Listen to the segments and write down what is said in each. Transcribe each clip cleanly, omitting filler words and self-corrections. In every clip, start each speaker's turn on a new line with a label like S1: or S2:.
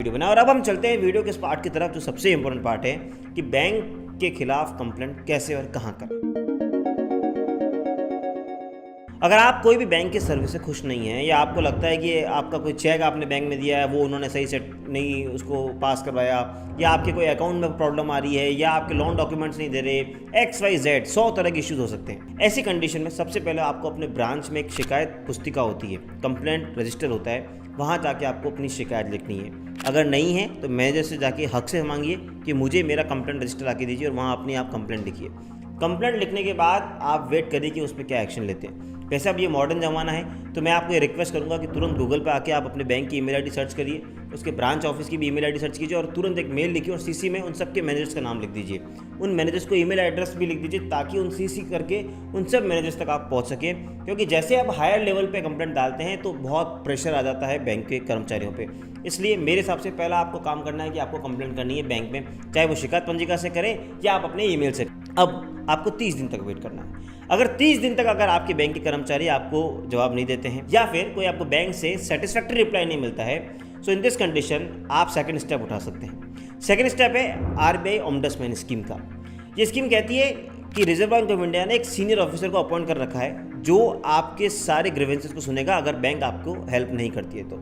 S1: Video बनाया। और अब हम चलते हैं वीडियो के इस पार्ट की तरफ जो सबसे इंपॉर्टेंट पार्ट है कि बैंक के खिलाफ कंप्लेंट कैसे और कहाँ करें। अगर आप कोई भी बैंक की सर्विस से खुश नहीं है या आपको लगता है कि आपका कोई चेक आपने बैंक में दिया है वो उन्होंने सही से नहीं उसको पास करवाया, या आपके कोई अकाउंट में प्रॉब्लम आ रही है, या आपके लोन डॉक्यूमेंट्स नहीं दे रहे, XYZ 100 तरह के इश्यूज हो सकते हैं। ऐसी कंडीशन में सबसे पहले आपको अपने ब्रांच में एक शिकायत पुस्तिका होती है, कंप्लेंट रजिस्टर होता है, वहाँ जाके आपको अपनी शिकायत लिखनी है। अगर नहीं है तो मैनेजर से जाके हक से मांगिए कि मुझे मेरा कंप्लेंट रजिस्टर आके दीजिए, और वहाँ अपनी आप कंप्लेंट लिखिए। कंप्लेंट लिखने के बाद आप वेट करिए कि उस पर क्या एक्शन लेते हैं। वैसे अब ये मॉडर्न ज़माना है तो मैं आपको ये रिक्वेस्ट करूंगा कि तुरंत गूगल पे आके आप अपने बैंक की ईमेल आईडी सर्च करिए, उसके ब्रांच ऑफिस की भी ईमेल आईडी सर्च कीजिए और तुरंत एक मेल लिखिए और सीसी में उन सबके मैनेजर्स का नाम लिख दीजिए। उन मैनेजर्स को ईमेल एड्रेस भी लिख दीजिए ताकि उन सीसी करके उन सब मैनेजर्स तक आप पहुंच सकें, क्योंकि जैसे आप हायर लेवल पे कंप्लेंट डालते हैं तो बहुत प्रेशर आ जाता है बैंक के कर्मचारियों पे। इसलिए मेरे हिसाब से पहला आपको काम करना है कि आपको कंप्लेंट करनी है बैंक में, चाहे वो शिकायत पंजिका से करें या आप अपने ईमेल से। अब आपको 30 दिन तक वेट करना है। अगर 30 दिन तक अगर आपके बैंक के कर्मचारी आपको जवाब नहीं देते हैं या फिर कोई आपको बैंक से सेटिस्फैक्टरी रिप्लाई नहीं मिलता है, सो इन दिस कंडीशन आप सेकंड स्टेप उठा सकते हैं। सेकंड स्टेप है RBI ओम्बड्समैन स्कीम का। ये स्कीम कहती है कि रिजर्व बैंक ऑफ इंडिया ने एक सीनियर ऑफिसर को अपॉइंट कर रखा है जो आपके सारे ग्रीवेंसेस को सुनेगा अगर बैंक आपको हेल्प नहीं करती है तो।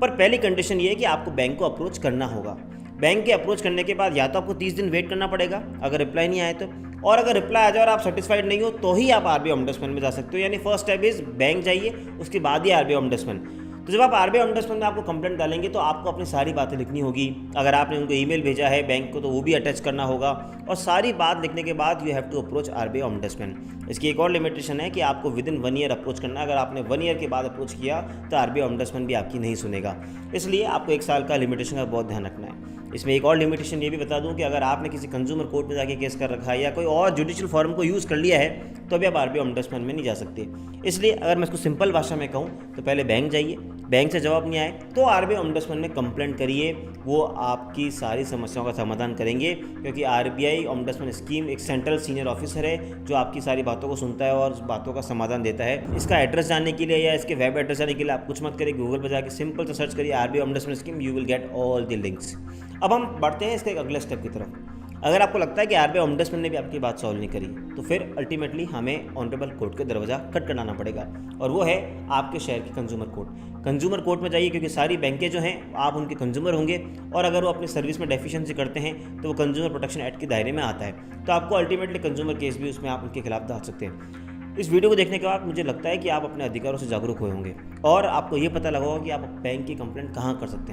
S1: पर पहली कंडीशन ये है कि आपको बैंक को अप्रोच करना होगा। बैंक के अप्रोच करने के बाद या तो आपको 30 दिन वेट करना पड़ेगा अगर रिप्लाई नहीं आए तो, और अगर रिप्लाई आ जाए और आप सेटिस्फाइड नहीं हो तो ही आप RBI ओम्बड्समैन में जा सकते हो। यानी फर्स्ट स्टेप इज बैंक जाइए, उसके बाद ही RBI ओम्बड्समैन। तो जब आप RBI ओम्बड्समैन में आपको कंप्लेंट डालेंगे तो आपको अपनी सारी बातें लिखनी होगी। अगर आपने उनको ईमेल भेजा है बैंक को तो वो भी अटैच करना होगा, और सारी बात लिखने के बाद you have to approach RBI ombudsman. इसकी एक और लिमिटेशन है कि आपको विदिन 1 ईयर अप्रोच करना है। अगर आपने 1 ईयर के बाद अप्रोच किया तो RBI ओम्बड्समैन भी आपकी नहीं सुनेगा, इसलिए आपको 1 साल का लिमिटेशन का बहुत ध्यान रखना है। इसमें एक और लिमिटेशन ये भी बता दूं कि अगर आपने किसी कंज्यूमर कोर्ट में जाके केस कर रखा है या कोई और जुडिशियल फॉर्म को यूज़ कर लिया है तो अभी आप RBI ओम्बड्समैन में नहीं जा सकते। इसलिए अगर मैं इसको सिंपल भाषा में कहूँ तो पहले बैंक जाइए, बैंक से जवाब नहीं आए तो RBI ओम्बड्समैन में कंप्लेंट करिए, वो आपकी सारी समस्याओं का समाधान करेंगे। क्योंकि RBI ओम्बड्समैन स्कीम एक सेंट्रल सीनियर ऑफिसर है जो आपकी सारी बातों को सुनता है और बातों का समाधान देता है। इसका एड्रेस जानने के लिए या इसके वेब एड्रेस जानने के लिए आप कुछ मत करिए, गूगल पर जाकर सिंपल से सर्च करिए RBI ombudsman scheme, you will get all the links. अब हम बढ़ते हैं इसके एक अगले स्टेप की तरफ। अगर आपको लगता है कि RBI ओम्बड्समैन ने भी आपकी बात सॉल्व नहीं करी तो फिर अल्टीमेटली हमें ऑनरेबल कोर्ट का दरवाजा खटखटाना पड़ेगा, और वो है आपके शहर की कंज्यूमर कोर्ट। कंज्यूमर कोर्ट में जाइए क्योंकि सारी बैंकें जो हैं आप उनके कंज्यूमर होंगे, और अगर वो अपनी सर्विस में डेफिशिएंसी करते हैं तो वो कंज्यूमर प्रोटेक्शन एक्ट के दायरे में आता है, तो आपको अल्टीमेटली कंज्यूमर केस भी उसमें आप उनके खिलाफ डाल सकते हैं। इस वीडियो को देखने के बाद मुझे लगता है कि आप अपने अधिकारों से जागरूक हुए होंगे और आपको ये पता लगा होगा कि आप बैंक की कंप्लेंट कहाँ कर सकते हैं।